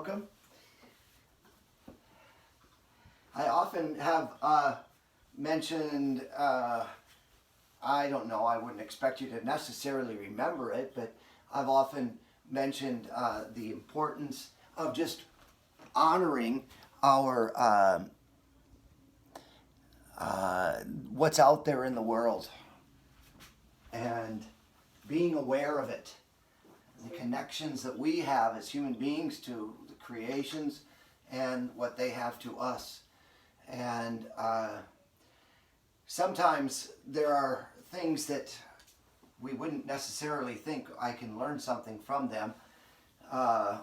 welcome. I often have mentioned, I don't know, I wouldn't expect you to necessarily remember it, but I've often mentioned the importance of just honoring our what's out there in the world and being aware of it, the connections that we have as human beings to the creations and what they have to us. And sometimes there are things that we wouldn't necessarily think I can learn something from them,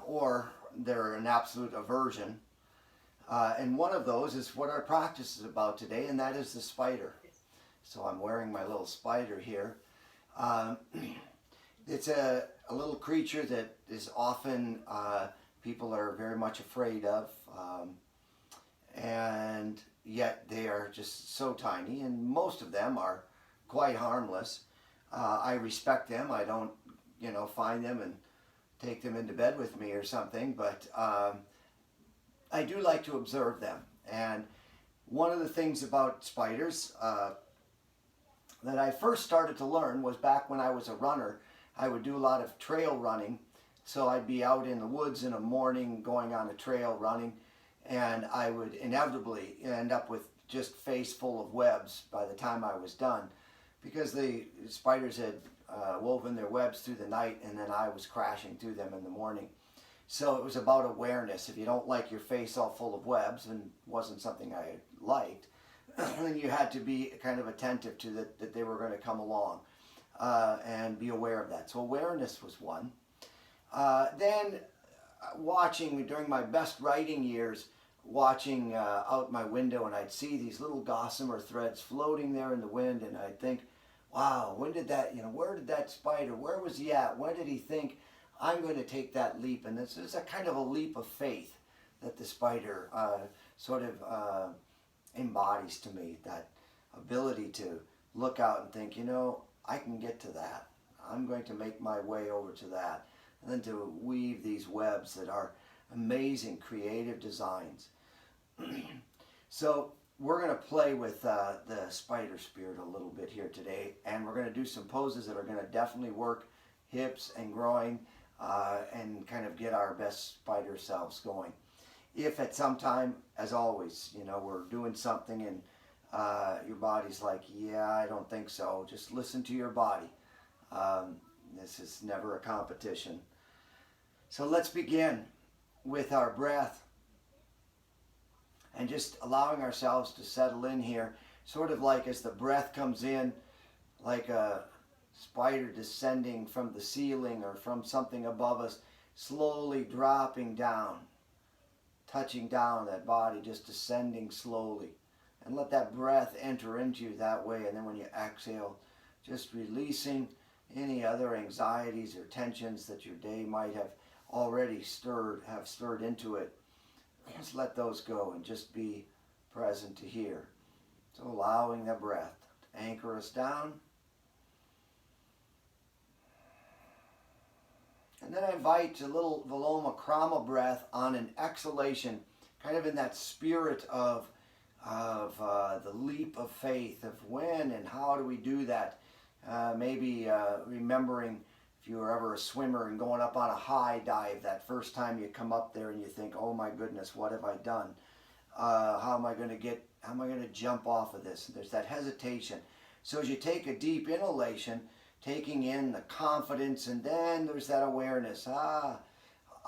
or they're an absolute aversion. And one of those is what our practice is about today, and that is the spider. So I'm wearing my little spider here. It's a little creature that is often people are very much afraid of, and yet they are just so tiny, and most of them are quite harmless. I respect them. I don't, find them and take them into bed with me or something, but I do like to observe them. And one of the things about spiders that I first started to learn was back when I was a runner. I would do a lot of trail running. So I'd be out in the woods in the morning going on a trail running, and I would inevitably end up with just face full of webs by the time I was done, because the spiders had woven their webs through the night, and then I was crashing through them in the morning. So it was about awareness. If you don't like your face all full of webs, and wasn't something I liked, then you had to be kind of attentive to that they were going to come along, and be aware of that. So awareness was one. Then watching, during my best writing years, watching out my window, and I'd see these little gossamer threads floating there in the wind, and I'd think, wow, when did that, where did that spider, where was he at? When did he think, I'm going to take that leap? And this is a kind of a leap of faith that the spider sort of embodies to me, that ability to look out and think, I can get to that. I'm going to make my way over to that. And then to weave these webs that are amazing creative designs. So we're going to play with the spider spirit a little bit here today, and we're going to do some poses that are going to definitely work hips and groin, and kind of get our best spider selves going. If at some time, as always, we're doing something and your body's like, yeah, I don't think so, just listen to your body. This is never a competition. So let's begin with our breath and just allowing ourselves to settle in here, sort of like as the breath comes in, like a spider descending from the ceiling or from something above us, slowly dropping down, touching down that body, just descending slowly. And let that breath enter into you that way. And then when you exhale, just releasing any other anxieties or tensions that your day might have already stirred into it. Just let those go and just be present to here. So allowing the breath to anchor us down. And then I invite a little Viloma Krama breath on an exhalation, kind of in that spirit of the leap of faith, of when and how do we do that. Maybe remembering if you were ever a swimmer and going up on a high dive, that first time you come up there and you think, oh my goodness, what have I done? How am I going to jump off of this? And there's that hesitation. So as you take a deep inhalation, taking in the confidence, and then there's that awareness.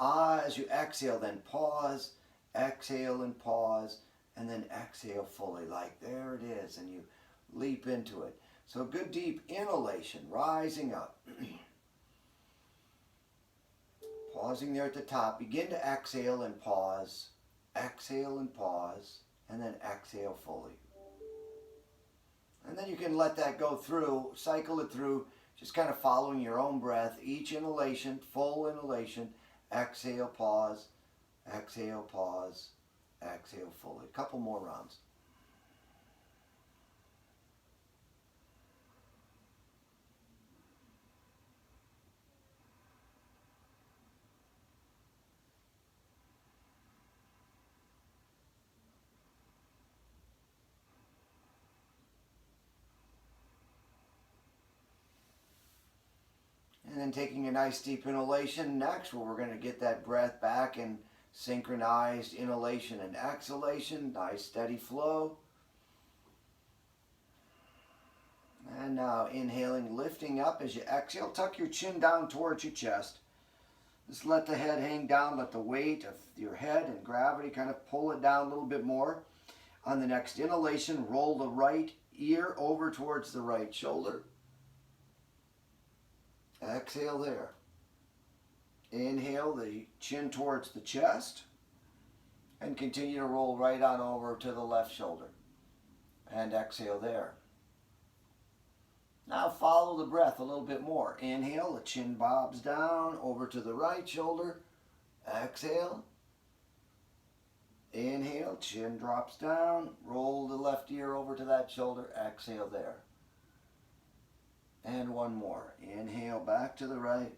As you exhale, then pause, exhale and pause, and then exhale fully, like there it is, and you leap into it. So a good deep inhalation, rising up. Pausing there at the top. Begin to exhale and pause, and then exhale fully. And then you can let that go through, cycle it through, just kind of following your own breath. Each inhalation, full inhalation, exhale, pause, exhale fully. A couple more rounds. And then taking a nice deep inhalation next, where we're going to get that breath back in synchronized inhalation and exhalation. Nice steady flow. And now inhaling, lifting up as you exhale. Tuck your chin down towards your chest. Just let the head hang down. Let the weight of your head and gravity kind of pull it down a little bit more. On the next inhalation, roll the right ear over towards the right shoulder. Exhale there. Inhale the chin towards the chest. And continue to roll right on over to the left shoulder. And exhale there. Now follow the breath a little bit more. Inhale, the chin bobs down over to the right shoulder. Exhale. Inhale, chin drops down. Roll the left ear over to that shoulder. Exhale there. And one more. Inhale, back to the right.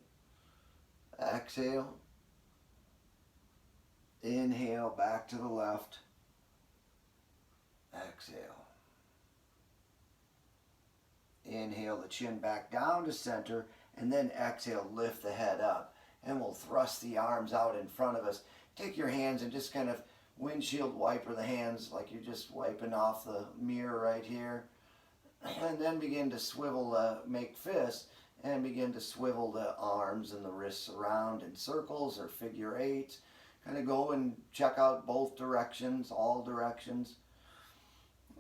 Exhale. Inhale, back to the left. Exhale. Inhale the chin back down to center, and then exhale, lift the head up. And we'll thrust the arms out in front of us. Take your hands and just kind of windshield wiper the hands like you're just wiping off the mirror right here. And then begin to swivel, make fists, and begin to swivel the arms and the wrists around in circles or figure eights. Kind of go and check out both directions, all directions.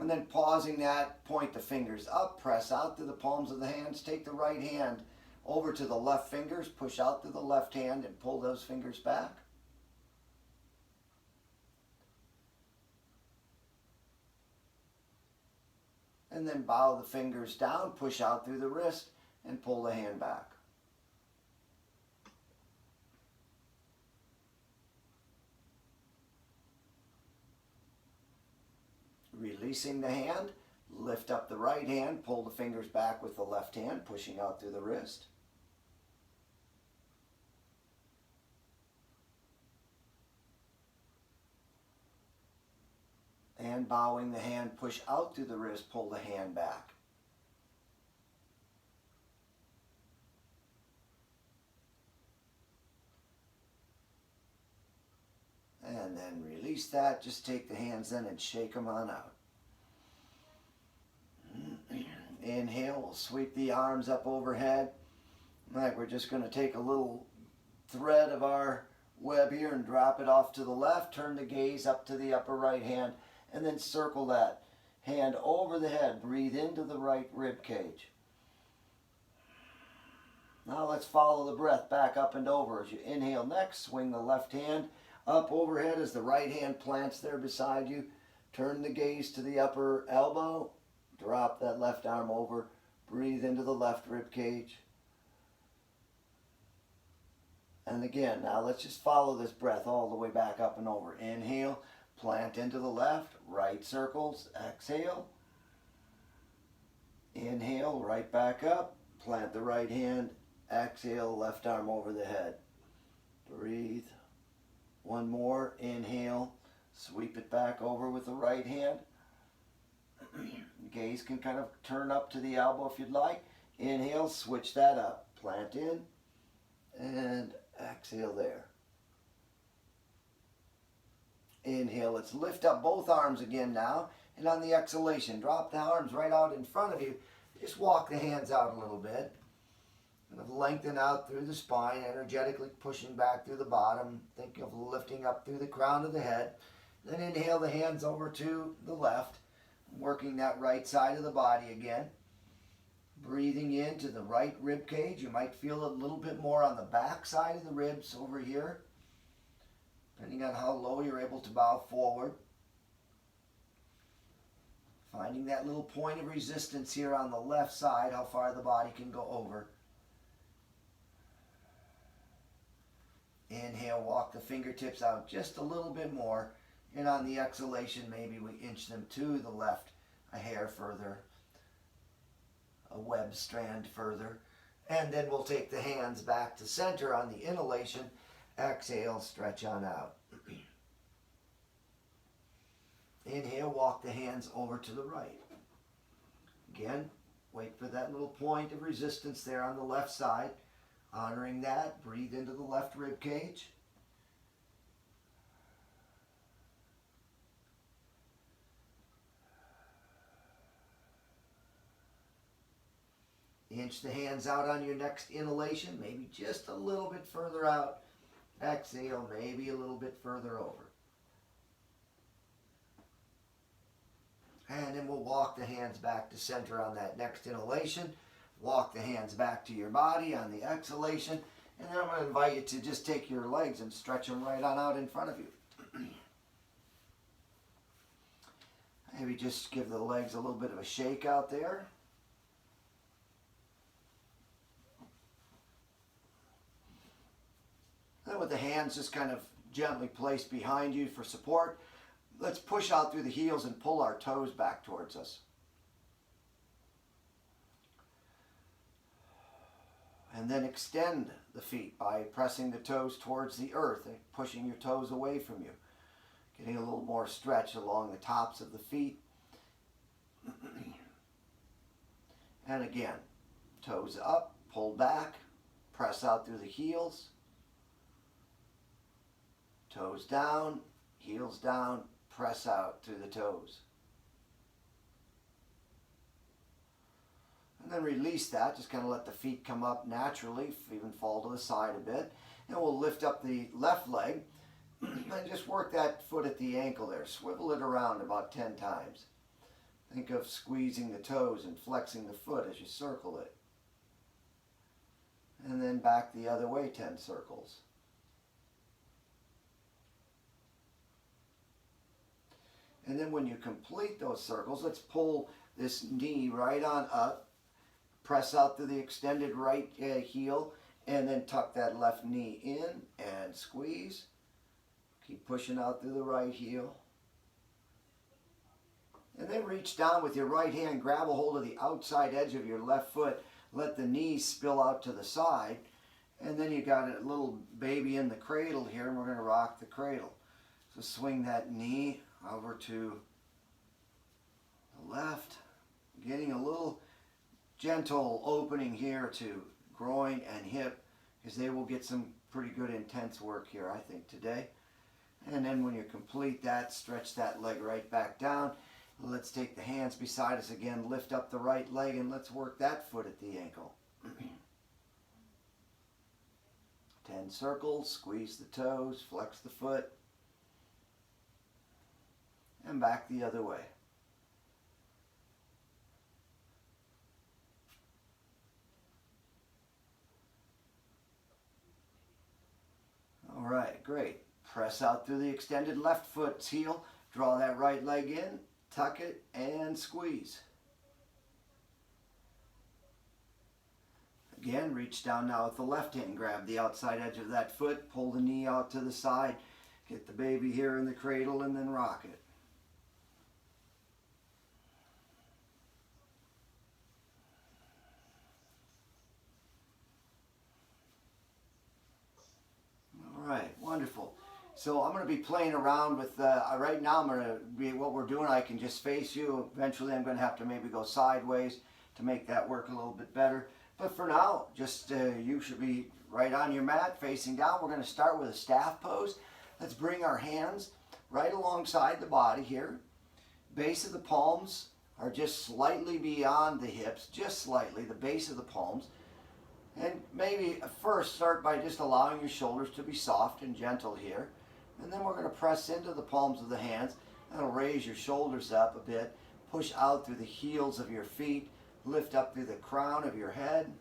And then pausing that, point the fingers up, press out through the palms of the hands. Take the right hand over to the left fingers, push out through the left hand and pull those fingers back. And then bow the fingers down, push out through the wrist and pull the hand back. Releasing the hand, lift up the right hand, pull the fingers back with the left hand, pushing out through the wrist. And bowing the hand, push out through the wrist, pull the hand back. And then release that. Just take the hands then and shake them on out. Inhale, we'll sweep the arms up overhead. Like we're just going to take a little thread of our web here and drop it off to the left. Turn the gaze up to the upper right hand and then circle that hand over the head. Breathe into the right rib cage. Now let's follow the breath back up and over. As you inhale next, swing the left hand up overhead as the right hand plants there beside you. Turn the gaze to the upper elbow. Drop that left arm over. Breathe into the left rib cage. And again, now let's just follow this breath all the way back up and over. Inhale, plant into the left, right circles. Exhale. Inhale, right back up. Plant the right hand. Exhale, left arm over the head. Breathe. One more. Inhale. Sweep it back over with the right hand. Gaze can kind of turn up to the elbow if you'd like. Inhale, switch that up. Plant in. And exhale there. Inhale, let's lift up both arms again now. And on the exhalation, drop the arms right out in front of you. Just walk the hands out a little bit. Kind of lengthen out through the spine, energetically pushing back through the bottom. Think of lifting up through the crown of the head. Then inhale the hands over to the left, working that right side of the body again. Breathing into the right rib cage. You might feel it a little bit more on the back side of the ribs over here, depending on how low you're able to bow forward. Finding that little point of resistance here on the left side, how far the body can go over. Inhale, walk the fingertips out just a little bit more. And on the exhalation, maybe we inch them to the left a hair further, a web strand further. And then we'll take the hands back to center on the inhalation. Exhale, stretch on out. Inhale, walk the hands over to the right. Again, wait for that little point of resistance there on the left side. Honoring that, breathe into the left rib cage. Inch the hands out on your next inhalation, maybe just a little bit further out. Exhale, maybe a little bit further over. And then we'll walk the hands back to center on that next inhalation. Walk the hands back to your body on the exhalation. And then I'm going to invite you to just take your legs and stretch them right on out in front of you. Maybe just give the legs a little bit of a shake out there. Then with the hands just kind of gently placed behind you for support, let's push out through the heels and pull our toes back towards us. And then extend the feet by pressing the toes towards the earth and pushing your toes away from you. Getting a little more stretch along the tops of the feet. And again, toes up, pull back, press out through the heels. Toes down, heels down, press out through the toes. And then release that, just kind of let the feet come up naturally, even fall to the side a bit. And we'll lift up the left leg and just work that foot at the ankle there. Swivel it around about 10 times. Think of squeezing the toes and flexing the foot as you circle it. And then back the other way 10 circles. And then when you complete those circles, let's pull this knee right on up. Press out through the extended right heel and then tuck that left knee in and squeeze. Keep pushing out through the right heel. And then reach down with your right hand, grab a hold of the outside edge of your left foot. Let the knees spill out to the side. And then you got a little baby in the cradle here, and we're going to rock the cradle. So swing that knee over to the left, getting a little gentle opening here to groin and hip, because they will get some pretty good intense work here, I think, today. And then when you complete that, stretch that leg right back down. Let's take the hands beside us again, lift up the right leg, and let's work that foot at the ankle. 10 circles, squeeze the toes, flex the foot, and back the other way. All right, great. Press out through the extended left foot's heel, draw that right leg in, tuck it, and squeeze. Again, reach down now with the left hand, grab the outside edge of that foot, pull the knee out to the side, get the baby here in the cradle, and then rock it. All right, wonderful. So I'm going to be playing around with, right now I'm going to be, what we're doing, I can just face you. Eventually I'm going to have to maybe go sideways to make that work a little bit better. But for now, just you should be right on your mat, facing down. We're going to start with a staff pose. Let's bring our hands right alongside the body here. Base of the palms are just slightly beyond the hips, just slightly, the base of the palms. And maybe first start by just allowing your shoulders to be soft and gentle here. And then we're going to press into the palms of the hands. That'll raise your shoulders up a bit. Push out through the heels of your feet. Lift up through the crown of your head.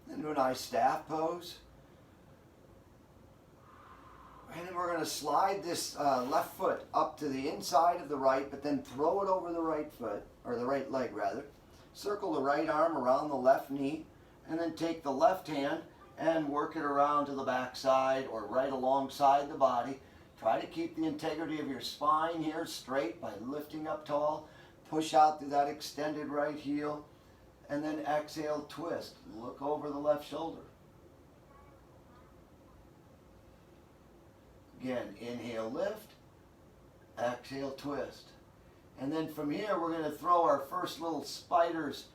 And do a nice staff pose. And then we're going to slide this left foot up to the inside of the right, but then throw it over the right foot, or the right leg rather. Circle the right arm around the left knee, and then take the left hand and work it around to the back side or right alongside the body. Try to keep the integrity of your spine here straight by lifting up tall. Push out through that extended right heel, and then exhale, twist. Look over the left shoulder. Again, inhale, lift, exhale, twist. And then from here, we're going to throw our first little spider's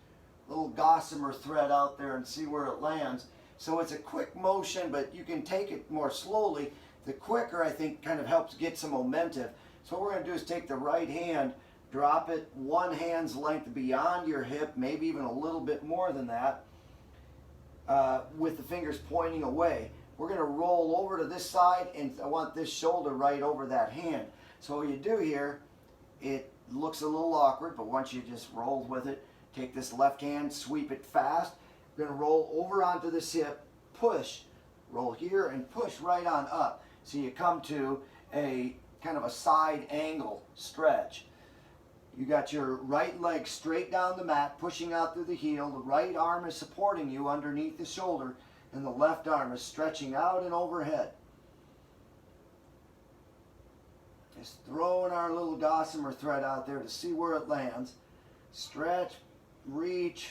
little gossamer thread out there and see where it lands. So it's a quick motion, but you can take it more slowly. The quicker, I think, kind of helps get some momentum. So what we're going to do is take the right hand, drop it one hand's length beyond your hip, maybe even a little bit more than that, with the fingers pointing away. We're going to roll over to this side, and I want this shoulder right over that hand. So what you do here, it looks a little awkward, but once you just roll with it, take this left hand, sweep it fast. You're going to roll over onto this hip, push, roll here, and push right on up. So you come to a kind of a side angle stretch. You got your right leg straight down the mat, pushing out through the heel. The right arm is supporting you underneath the shoulder, and the left arm is stretching out and overhead. Just throwing our little gossamer thread out there to see where it lands. Stretch, reach,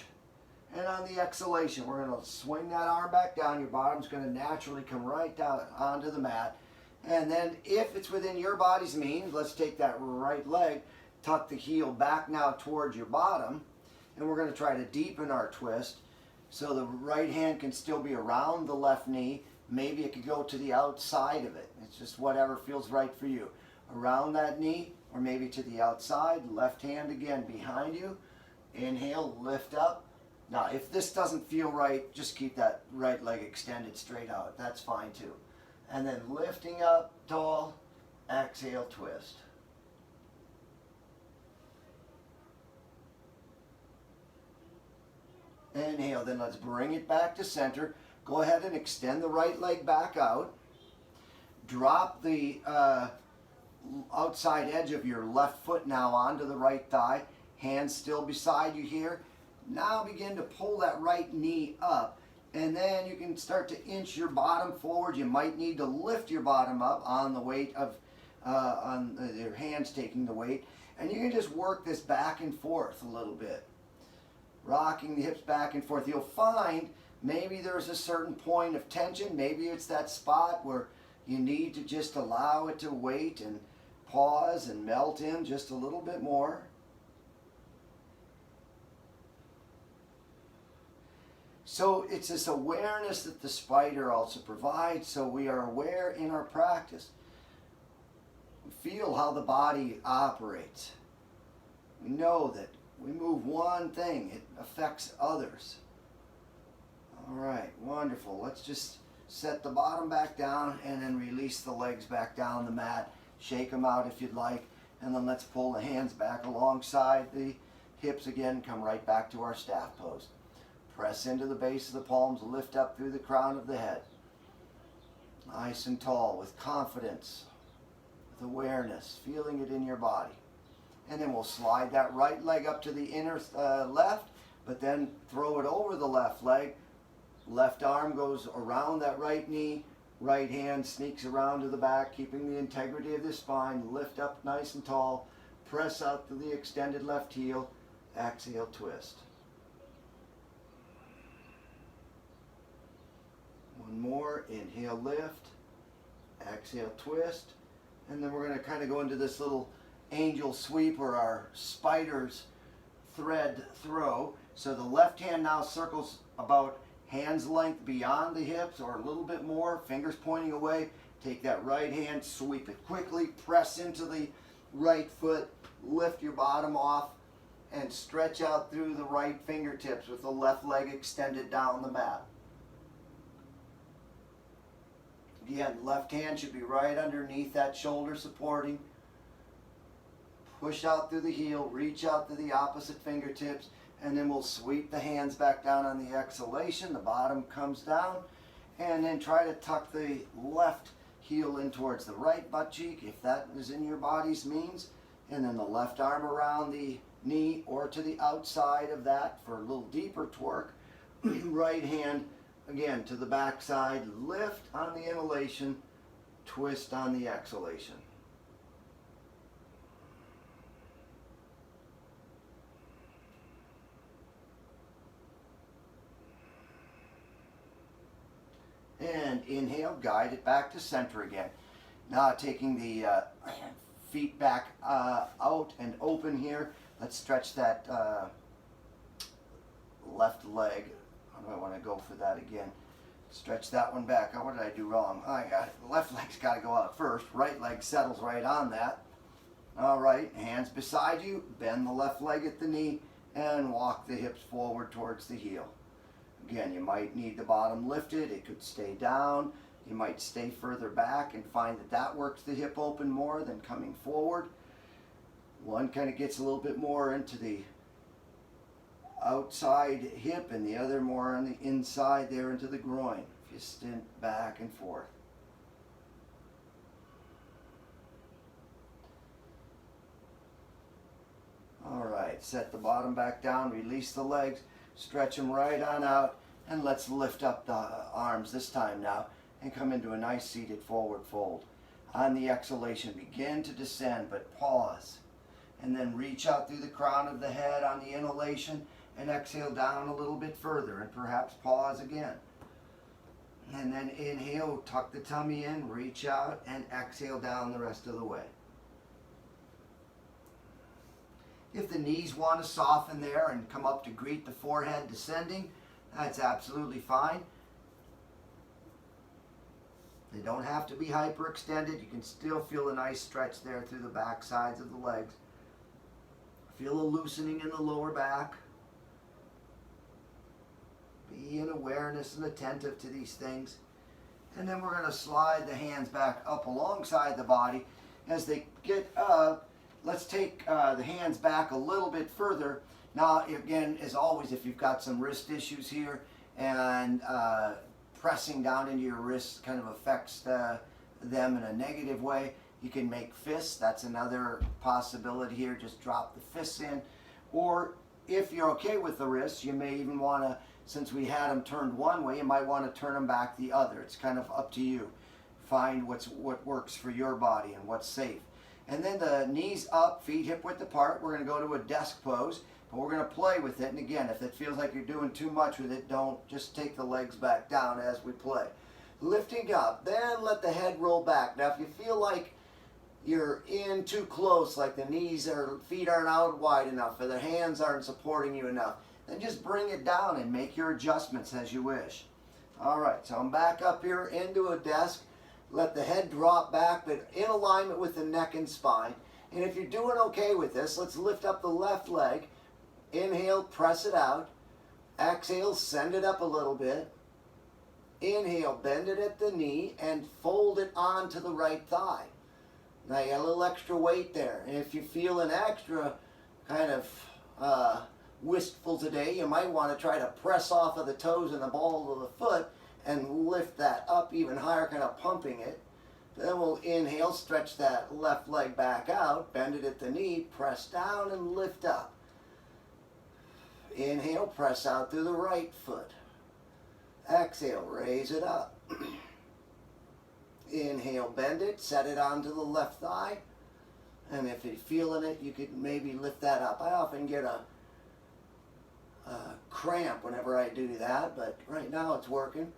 and on the exhalation, we're going to swing that arm back down. Your bottom's going to naturally come right down onto the mat. And then if it's within your body's means, let's take that right leg, tuck the heel back now towards your bottom, and we're going to try to deepen our twist so the right hand can still be around the left knee. Maybe it could go to the outside of it. It's just whatever feels right for you. Around that knee, or maybe to the outside. Left hand again behind you. Inhale, lift up. Now, if this doesn't feel right, just keep that right leg extended straight out. That's fine too. And then lifting up tall, exhale, twist. Inhale, then let's bring it back to center. Go ahead and extend the right leg back out. Drop the outside edge of your left foot now onto the right thigh. Hands still beside you here. Now begin to pull that right knee up, and then you can start to inch your bottom forward. You might need to lift your bottom up on the weight of, your hands taking the weight, and you can just work this back and forth a little bit. Rocking the hips back and forth. You'll find maybe there's a certain point of tension. Maybe it's that spot where you need to just allow it to wait and pause and melt in just a little bit more. So it's this awareness that the spider also provides, so we are aware in our practice. Feel how the body operates. We know that we move one thing, it affects others. All right, wonderful. Let's just set the bottom back down and then release the legs back down the mat. Shake them out if you'd like, and then let's pull the hands back alongside the hips again. Come right back to our staff pose. Press into the base of the palms, lift up through the crown of the head. Nice and tall with confidence, with awareness, feeling it in your body. And then we'll slide that right leg up to the inner left, but then throw it over the left leg. Left arm goes around that right knee. Right hand sneaks around to the back, keeping the integrity of the spine. Lift up nice and tall. Press out to the extended left heel. Exhale, twist. One more. Inhale, lift. Exhale, twist. And then we're going to kind of go into this little angel sweep or our spider's thread throw. So the left hand now circles about hands length beyond the hips or a little bit more, fingers pointing away. Take that right hand, sweep it quickly, press into the right foot, lift your bottom off, and stretch out through the right fingertips with the left leg extended down the mat. Again, left hand should be right underneath that shoulder supporting. Push out through the heel, reach out to the opposite fingertips, and then we'll sweep the hands back down on the exhalation. The bottom comes down, and then try to tuck the left heel in towards the right butt cheek, if that is in your body's means, and then the left arm around the knee or to the outside of that for a little deeper torque. Right hand, again, to the back side, lift on the inhalation, twist on the exhalation. And inhale, guide it back to center again. Now taking the feet back out and open here. Let's stretch that left leg. How do I want to go for that again? Stretch that one back. Oh, what did I do wrong? I got it. The left leg's got to go out first. Right leg settles right on that. All right, hands beside you. Bend the left leg at the knee and walk the hips forward towards the heel. Again, you might need the bottom lifted. It could stay down. You might stay further back and find that that works the hip open more than coming forward. One kind of gets a little bit more into the outside hip and the other more on the inside there into the groin. If you stint back and forth. All right, set the bottom back down, release the legs, stretch them right on out, and let's lift up the arms this time now and come into a nice seated forward fold. On the exhalation, begin to descend, but pause. And then reach out through the crown of the head on the inhalation and exhale down a little bit further and perhaps pause again. And then inhale, tuck the tummy in, reach out, and exhale down the rest of the way. If the knees want to soften there and come up to greet the forehead descending, that's absolutely fine. They don't have to be hyperextended. You can still feel a nice stretch there through the back sides of the legs. Feel a loosening in the lower back. Be in awareness and attentive to these things. And then we're going to slide the hands back up alongside the body as they get up. Let's take the hands back a little bit further. Now, again, as always, if you've got some wrist issues here and pressing down into your wrists kind of affects them in a negative way, you can make fists. That's another possibility here. Just drop the fists in. Or if you're okay with the wrists, you may even want to, since we had them turned one way, you might want to turn them back the other. It's kind of up to you. Find what works for your body and what's safe. And then the knees up, feet hip width apart. We're going to go to a desk pose, but we're going to play with it. And again, if it feels like you're doing too much with it, don't. Just take the legs back down as we play. Lifting up, then let the head roll back. Now, if you feel like you're in too close, like the knees or feet aren't out wide enough, or the hands aren't supporting you enough, then just bring it down and make your adjustments as you wish. All right, so I'm back up here into a desk. Let the head drop back, but in alignment with the neck and spine. And if you're doing okay with this, let's lift up the left leg. Inhale, press it out. Exhale, send it up a little bit. Inhale, bend it at the knee and fold it onto the right thigh. Now you got a little extra weight there. And if you're feeling extra kind of wistful today, you might want to try to press off of the toes and the ball of the foot and lift that up even higher, kind of pumping it. Then we'll inhale, stretch that left leg back out, bend it at the knee, press down and lift up. Inhale, press out through the right foot. Exhale, raise it up. Inhale, bend it, set it onto the left thigh. And if you're feeling it, you could maybe lift that up. I often get a cramp whenever I do that, but right now it's working.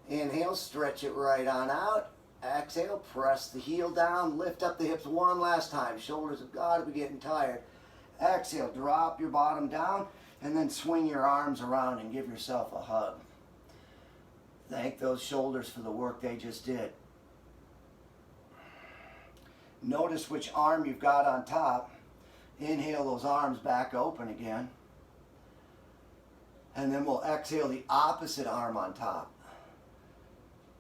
Inhale, stretch it right on out. Exhale, press the heel down, lift up the hips one last time. Shoulders have got to be getting tired. Exhale, drop your bottom down, and then swing your arms around and give yourself a hug. Thank those shoulders for the work they just did. Notice which arm you've got on top. Inhale those arms back open again. And then we'll exhale the opposite arm on top.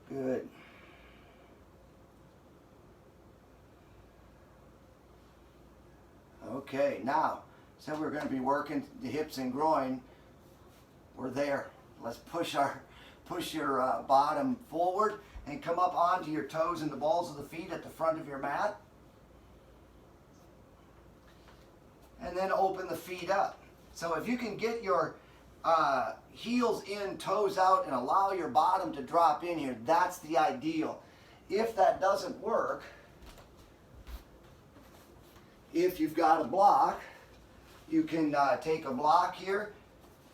Good. Okay, now, so we're going to be working the hips and groin. We're there. Let's push your bottom forward and come up onto your toes and the balls of the feet at the front of your mat. And then open the feet up. So if you can get your heels in, toes out, and allow your bottom to drop in here, that's the ideal. If that doesn't work, if you've got a block, you can take a block here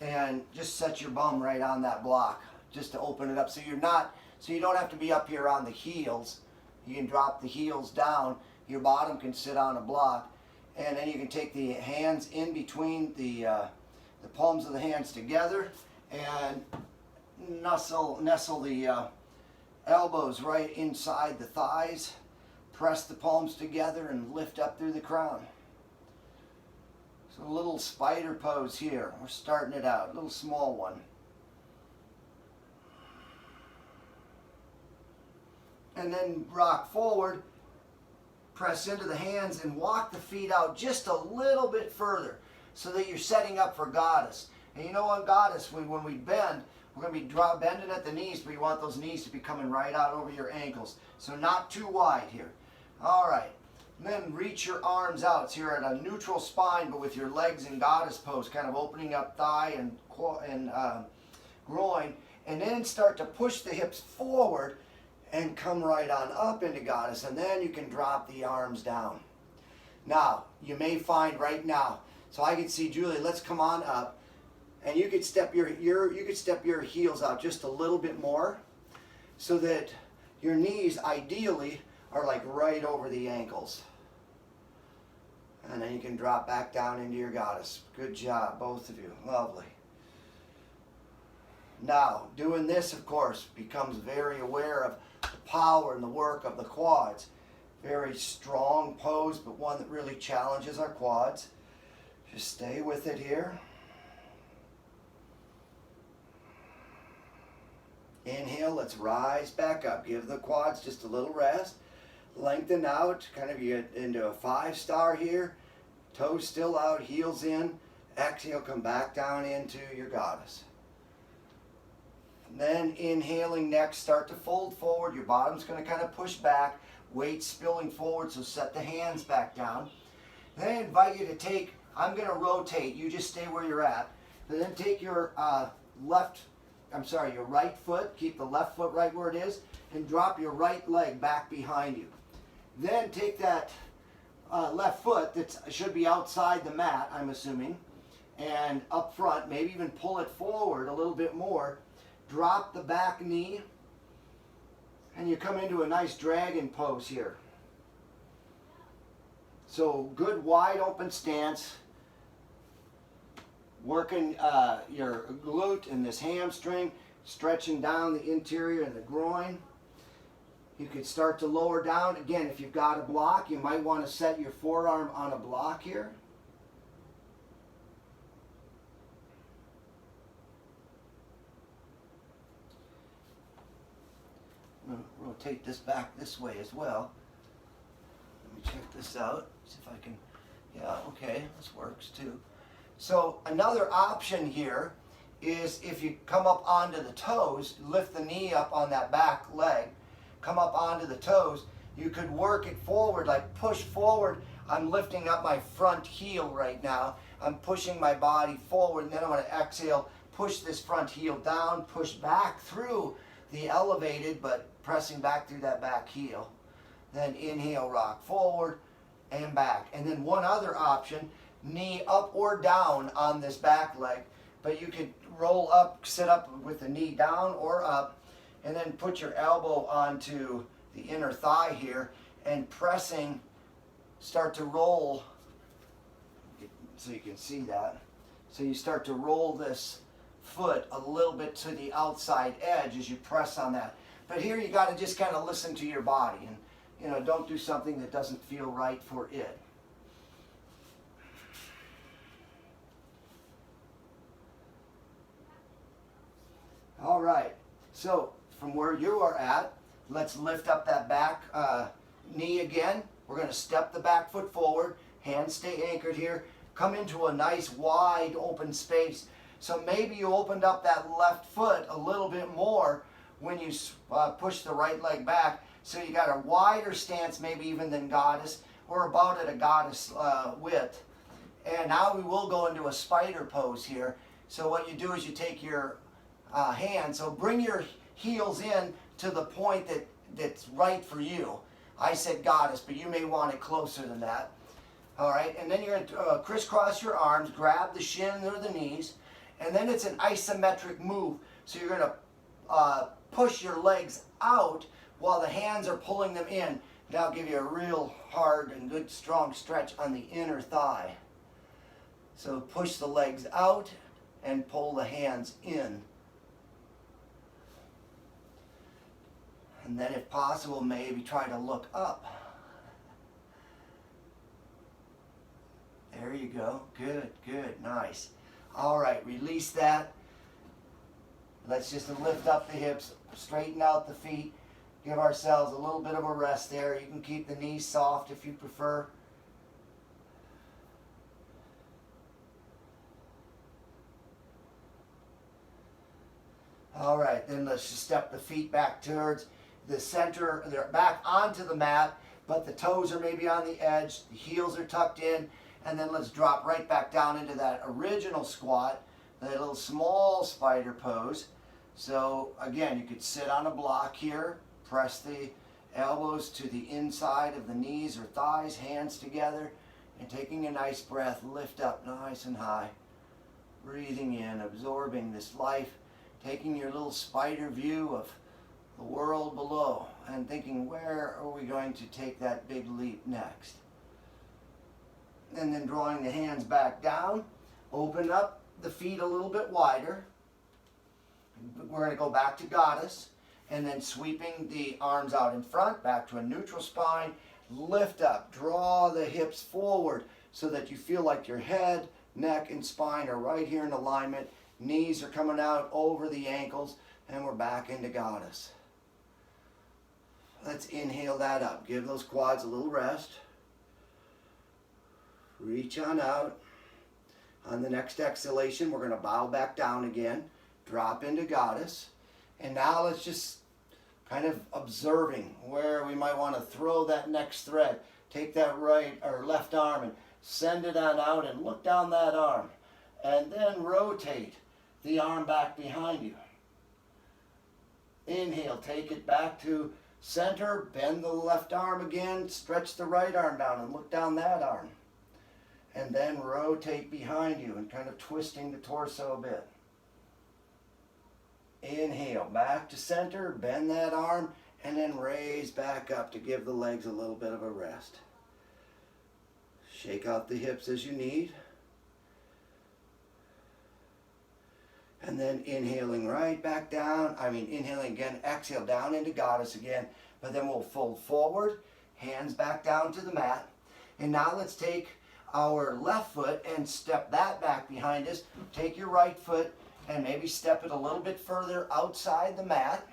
and just set your bum right on that block just to open it up, so you don't have to be up here on the heels. You can drop the heels down, your bottom can sit on a block, and then you can take the hands in between the palms of the hands together and nestle the elbows right inside the thighs. Press the palms together and lift up through the crown. So a little spider pose here. We're starting it out, a little small one. And then rock forward, press into the hands and walk the feet out just a little bit further so that you're setting up for goddess. And you know what, goddess, when we bend, we're going to be bending at the knees, but you want those knees to be coming right out over your ankles. So not too wide here. All right. Then reach your arms out. So you're at a neutral spine, but with your legs in goddess pose, kind of opening up thigh and groin. And then start to push the hips forward and come right on up into goddess. And then you can drop the arms down. Now, you may find right now, so I can see, Julie, let's come on up. And you could step your heels out just a little bit more so that your knees ideally are like right over the ankles. And then you can drop back down into your goddess. Good job, both of you. Lovely. Now, doing this, of course, becomes very aware of the power and the work of the quads. Very strong pose, but one that really challenges our quads. Just stay with it here. Inhale, let's rise back up. Give the quads just a little rest. Lengthen out, kind of get into a 5-star here. Toes still out, heels in. Exhale, come back down into your goddess. And then inhaling next, start to fold forward. Your bottom's going to kind of push back. Weight spilling forward, so set the hands back down. Then I invite you to take, I'm going to rotate. You just stay where you're at. And then take your your right foot, keep the left foot right where it is, and drop your right leg back behind you. Then take that left foot that should be outside the mat, I'm assuming, and up front, maybe even pull it forward a little bit more. Drop the back knee, and you come into a nice dragon pose here. So good wide open stance. Working your glute and this hamstring, stretching down the interior and the groin. You could start to lower down. Again, if you've got a block, you might want to set your forearm on a block here. I'm going to rotate this back this way as well. Let me check this out, see if I can, yeah, okay, this works too. So another option here is if you come up onto the toes, lift the knee up on that back leg, come up onto the toes, you could work it forward, like push forward. I'm lifting up my front heel right now. I'm pushing my body forward, and then I'm going to exhale, push this front heel down, push back through the elevated, but pressing back through that back heel. Then inhale, rock forward and back. And then one other option, knee up or down on this back leg, but you could roll up, sit up with the knee down or up, and then put your elbow onto the inner thigh here and pressing, start to roll, so you can see that. So you start to roll this foot a little bit to the outside edge as you press on that. But here you got to just kind of listen to your body and don't do something that doesn't feel right for it. All right, so from where you are at, let's lift up that back knee again. We're going to step the back foot forward, hands stay anchored here, come into a nice wide open space. So maybe you opened up that left foot a little bit more when you push the right leg back. So you got a wider stance maybe even than goddess, or about at a goddess width. And now we will go into a spider pose here. So what you do is you take your hand, so bring your heels in to the point that's right for you. I said goddess, but you may want it closer than that. All right, and then you're going to crisscross your arms, grab the shin or the knees, and then it's an isometric move. So you're going to push your legs out while the hands are pulling them in. That'll give you a real hard and good strong stretch on the inner thigh. So push the legs out and pull the hands in. And then if possible, maybe try to look up. There you go. Good, good, nice. All right, release that. Let's just lift up the hips, straighten out the feet, give ourselves a little bit of a rest there. You can keep the knees soft if you prefer. All right, then let's just step the feet back towards the center. They're back onto the mat, but the toes are maybe on the edge. The heels are tucked in. And then let's drop right back down into that original squat, that little small spider pose. So again, you could sit on a block here, press the elbows to the inside of the knees or thighs, hands together, and taking a nice breath, lift up nice and high. Breathing in, absorbing this life, taking your little spider view of the world below and thinking, where are we going to take that big leap next? And then drawing the hands back down, open up the feet a little bit wider. We're going to go back to goddess, and then sweeping the arms out in front, back to a neutral spine, lift up, draw the hips forward so that you feel like your head, neck, and spine are right here in alignment. Knees are coming out over the ankles, and we're back into goddess. Let's inhale that up. Give those quads a little rest. Reach on out. On the next exhalation, we're going to bow back down again, drop into goddess. And now let's just kind of observing where we might want to throw that next thread. Take that right or left arm and send it on out and look down that arm. And then rotate the arm back behind you. Inhale, take it back to center, bend the left arm again, stretch the right arm down and look down that arm. And then rotate behind you and kind of twisting the torso a bit. Inhale, back to center, bend that arm, and then raise back up to give the legs a little bit of a rest. Shake out the hips as you need. And then inhaling right back down, inhaling again, exhale down into goddess again, but then we'll fold forward, hands back down to the mat. And now let's take our left foot and step that back behind us. Take your right foot and maybe step it a little bit further outside the mat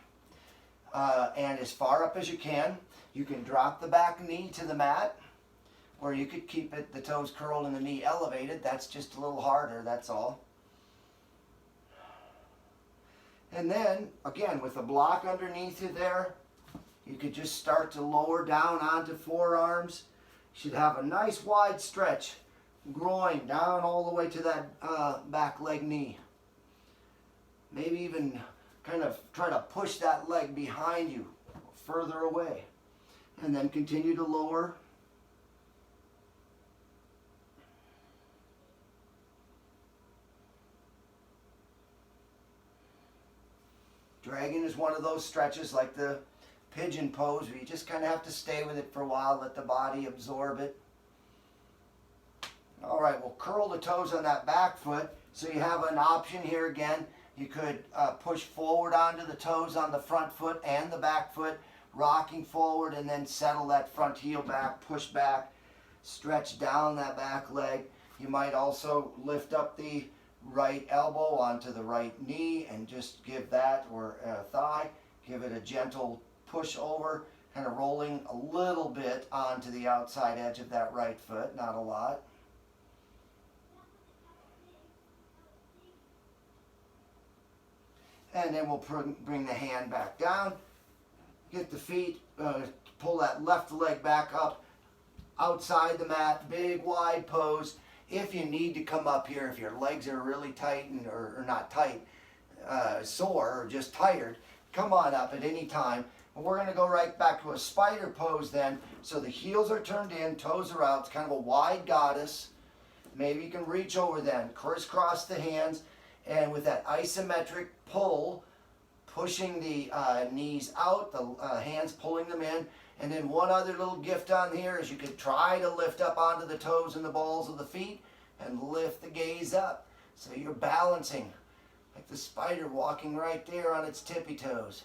and as far up as you can. You can drop the back knee to the mat, or you could keep it, the toes curled and the knee elevated. That's just a little harder, that's all. And then, again, with a block underneath you there, you could just start to lower down onto forearms. You should have a nice wide stretch, groin down all the way to that back leg knee. Maybe even kind of try to push that leg behind you, further away. And then continue to lower. Dragon is one of those stretches like the pigeon pose where you just kind of have to stay with it for a while, let the body absorb it. All right, we'll curl the toes on that back foot. So you have an option here again. You could push forward onto the toes on the front foot and the back foot, rocking forward, and then settle that front heel back, push back, stretch down that back leg. You might also lift up the right elbow onto the right knee and just give that, or thigh, give it a gentle push over, kind of rolling a little bit onto the outside edge of that right foot, not a lot. And then we'll bring the hand back down, get the feet, pull that left leg back up outside the mat, big wide pose. If you need to come up here, if your legs are really tight or not tight, sore or just tired, come on up at any time. And we're going to go right back to a spider pose then. So the heels are turned in, toes are out. It's kind of a wide goddess. Maybe you can reach over then, crisscross the hands, and with that isometric pull, pushing the knees out, the hands pulling them in. And then one other little gift on here is you could try to lift up onto the toes and the balls of the feet and lift the gaze up. So you're balancing like the spider walking right there on its tippy toes.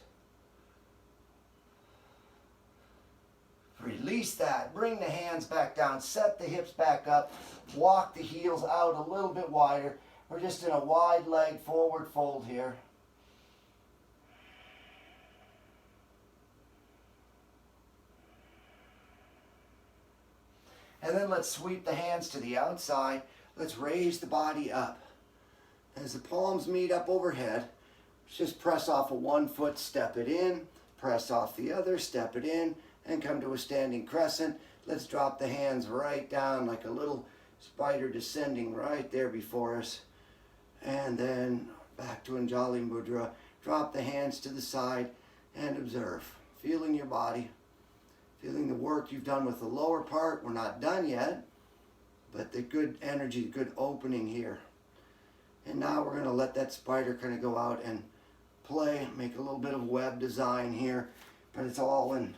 Release that. Bring the hands back down. Set the hips back up. Walk the heels out a little bit wider. We're just in a wide leg forward fold here. And then let's sweep the hands to the outside. Let's raise the body up. As the palms meet up overhead, just press off a 1 foot, step it in, press off the other, step it in, and come to a standing crescent. Let's drop the hands right down like a little spider descending right there before us. And then back to Anjali Mudra. Drop the hands to the side and observe. Feeling your body. Feeling the work you've done with the lower part. We're not done yet, but the good energy, good opening here. And now we're going to let that spider kind of go out and play, make a little bit of web design here, but it's all in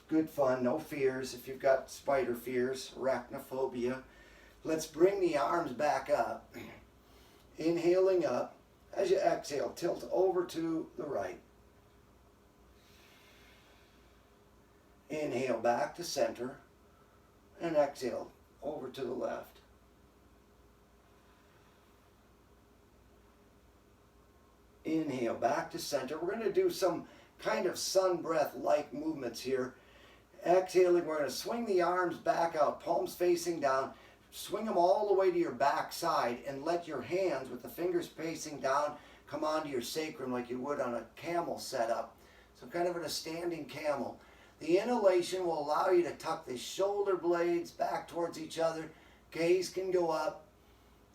good fun, no fears. If you've got spider fears, arachnophobia, let's bring the arms back up. Inhaling up. As you exhale, tilt over to the right. Inhale back to center, and exhale over to the left. Inhale back to center. We're going to do some kind of sun breath-like movements here. Exhaling, we're going to swing the arms back out, palms facing down. Swing them all the way to your back side and let your hands with the fingers facing down come onto your sacrum like you would on a camel setup. So kind of in a standing camel. The inhalation will allow you to tuck the shoulder blades back towards each other. Gaze can go up.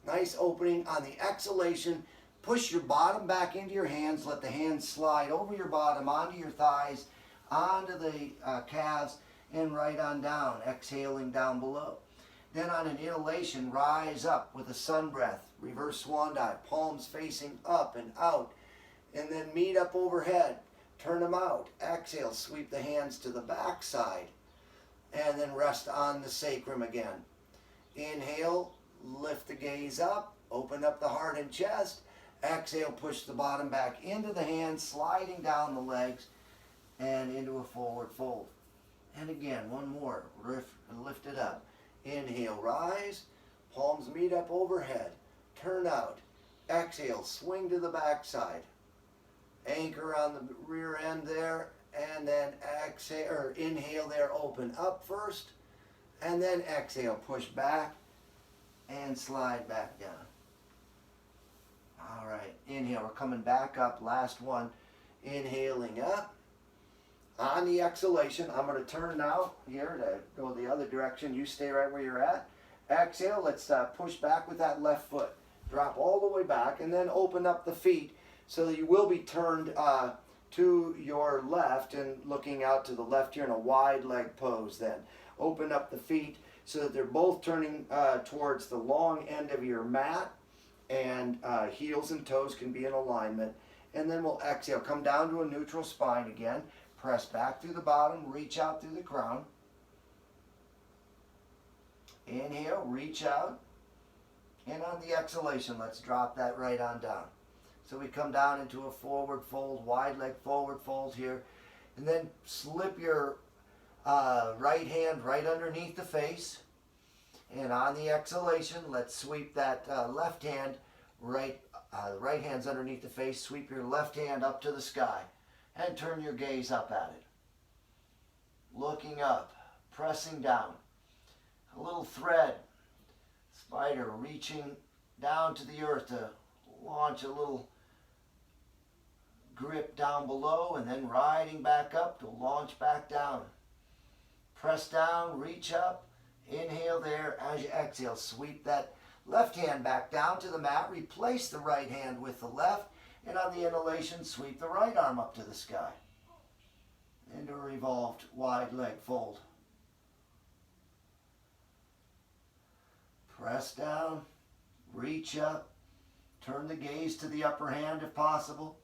Nice opening. On the exhalation, push your bottom back into your hands. Let the hands slide over your bottom, onto your thighs, onto the calves, and right on down. Exhaling down below. Then on an inhalation, rise up with a sun breath. Reverse swan dive. Palms facing up and out. And then meet up overhead. Turn them out. Exhale, sweep the hands to the back side. And then rest on the sacrum again. Inhale, lift the gaze up. Open up the heart and chest. Exhale, push the bottom back into the hands, sliding down the legs and into a forward fold. And again, one more. Lift it up. Inhale, rise. Palms meet up overhead. Turn out. Exhale, swing to the back side. Anchor on the rear end there, and then exhale or inhale there, open up first, and then exhale, push back and slide back down. All right, inhale, we're coming back up, last one. Inhaling up. On the exhalation, I'm going to turn now here to go the other direction. You stay right where you're at. Exhale, let's push back with that left foot. Drop all the way back, and then open up the feet so that you will be turned to your left and looking out to the left here in a wide leg pose then. Open up the feet so that they're both turning towards the long end of your mat, and heels and toes can be in alignment. And then we'll exhale, come down to a neutral spine again. Press back through the bottom, reach out through the crown. Inhale, reach out. And on the exhalation, let's drop that right on down. So we come down into a forward fold, wide leg forward fold here. And then slip your right hand right underneath the face. And on the exhalation, let's sweep that left hand, right hand's underneath the face. Sweep your left hand up to the sky and turn your gaze up at it. Looking up, pressing down. A little thread, spider reaching down to the earth to launch a little grip down below, and then riding back up to launch back down. Press down, reach up, inhale there. As you exhale, sweep that left hand back down to the mat, replace the right hand with the left, and on the inhalation, sweep the right arm up to the sky into a revolved wide leg fold. Press down, reach up, turn the gaze to the upper hand if possible.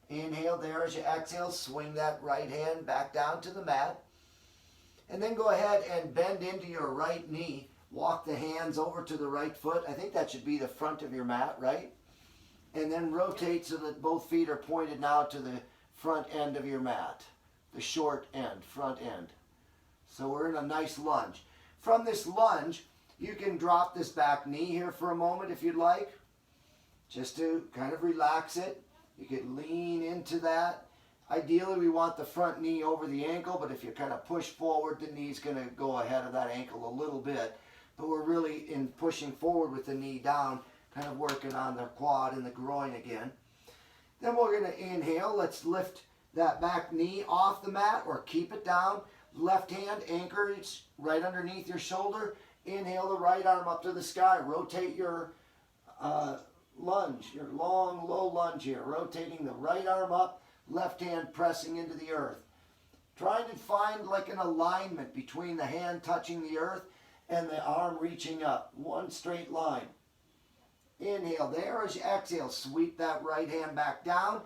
Inhale there. As you exhale, swing that right hand back down to the mat. And then go ahead and bend into your right knee. Walk the hands over to the right foot. I think that should be the front of your mat, right? And then rotate so that both feet are pointed now to the front end of your mat. The short end, front end. So we're in a nice lunge. From this lunge, you can drop this back knee here for a moment if you'd like, just to kind of relax it. You could lean into that. Ideally, we want the front knee over the ankle, but if you kind of push forward, the knee's going to go ahead of that ankle a little bit. But we're really in pushing forward with the knee down, kind of working on the quad and the groin again. Then we're going to inhale. Let's lift that back knee off the mat or keep it down. Left hand anchors right underneath your shoulder. Inhale the right arm up to the sky. Rotate your lunge, your long, low lunge here. Rotating the right arm up, left hand pressing into the earth. Trying to find like an alignment between the hand touching the earth and the arm reaching up. One straight line. Inhale there. As you exhale, sweep that right hand back down.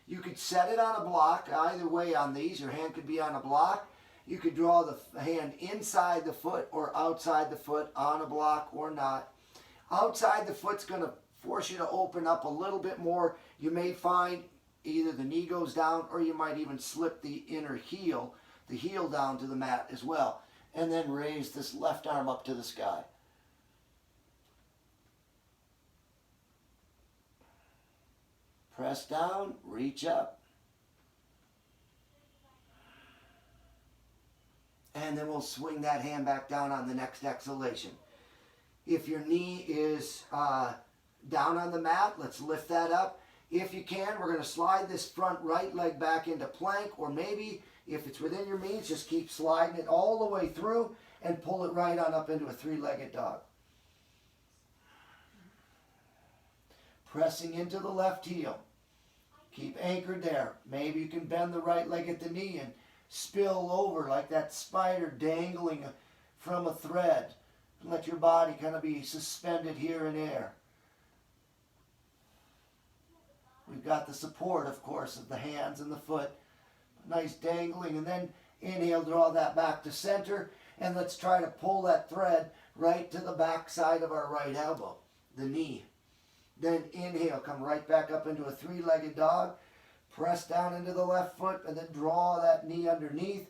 You could set it on a block. Either way on these, your hand could be on a block. You could draw the hand inside the foot or outside the foot on a block or not. Outside the foot's going to force you to open up a little bit more. You may find either the knee goes down or you might even slip the inner heel, the heel down to the mat as well. And then raise this left arm up to the sky. Press down, reach up. And then we'll swing that hand back down on the next exhalation. If your knee is down on the mat, let's lift that up. If you can, we're going to slide this front right leg back into plank, or maybe if it's within your means, just keep sliding it all the way through and pull it right on up into a three-legged dog. Pressing into the left heel. Keep anchored there. Maybe you can bend the right leg at the knee and spill over like that spider dangling from a thread. Let your body kind of be suspended here in air. We've got the support, of course, of the hands and the foot. Nice dangling. And then inhale, draw that back to center. And let's try to pull that thread right to the back side of our right elbow, the knee. Then inhale, come right back up into a three-legged dog. Press down into the left foot and then draw that knee underneath.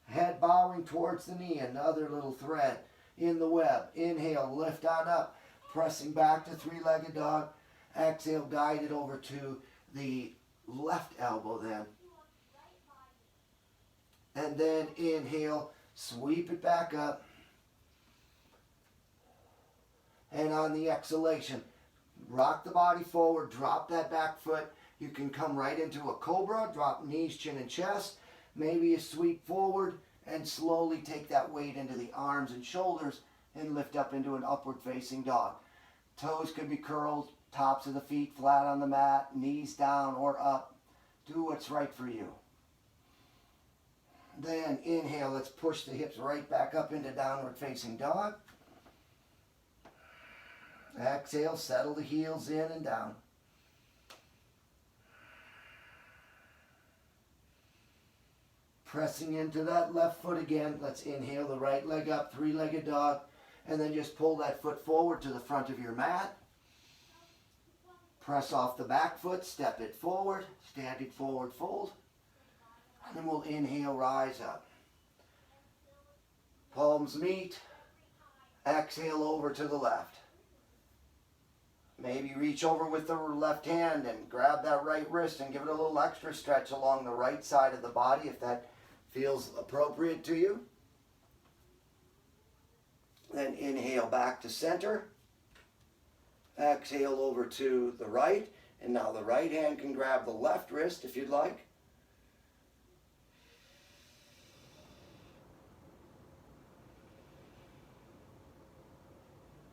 Head bowing towards the knee. Another little thread in the web. Inhale, lift on up. Pressing back to three-legged dog. Exhale, guide it over to the left elbow then. And then inhale, sweep it back up. And on the exhalation, rock the body forward, drop that back foot. You can come right into a cobra, drop knees, chin, and chest. Maybe you sweep forward and slowly take that weight into the arms and shoulders and lift up into an upward facing dog. Toes could be curled, tops of the feet flat on the mat, knees down or up. Do what's right for you. Then inhale, let's push the hips right back up into downward facing dog. Exhale, settle the heels in and down. Pressing into that left foot again. Let's inhale the right leg up, three-legged dog, and then just pull that foot forward to the front of your mat. Press off the back foot, step it forward, standing forward fold. And then we'll inhale, rise up. Palms meet. Exhale over to the left. Maybe reach over with the left hand and grab that right wrist and give it a little extra stretch along the right side of the body if that feels appropriate to you. Then inhale back to center. Exhale over to the right. And now the right hand can grab the left wrist if you'd like.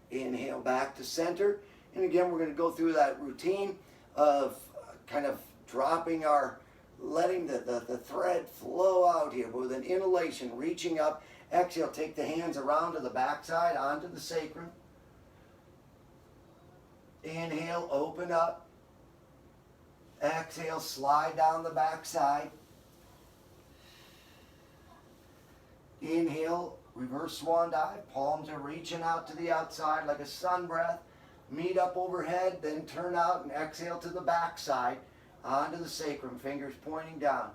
Inhale back to center. And again, we're going to go through that routine of kind of dropping our, letting the thread flow out here with an inhalation, reaching up. Exhale, take the hands around to the backside, onto the sacrum. Inhale, open up. Exhale, slide down the backside. Inhale, reverse swan dive. Palms are reaching out to the outside like a sun breath. Meet up overhead, then turn out and exhale to the backside, onto the sacrum, fingers pointing down.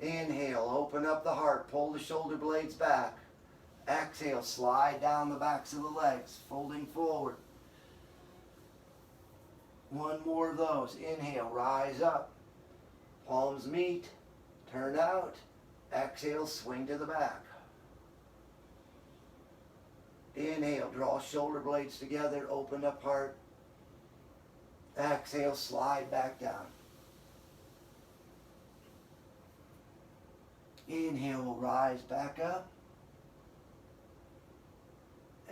Inhale, open up the heart, pull the shoulder blades back. Exhale, slide down the backs of the legs, folding forward. One more of those. Inhale, rise up. Palms meet, turn out. Exhale, swing to the back. Inhale, draw shoulder blades together, open up heart. Exhale, slide back down. Inhale, we'll rise back up.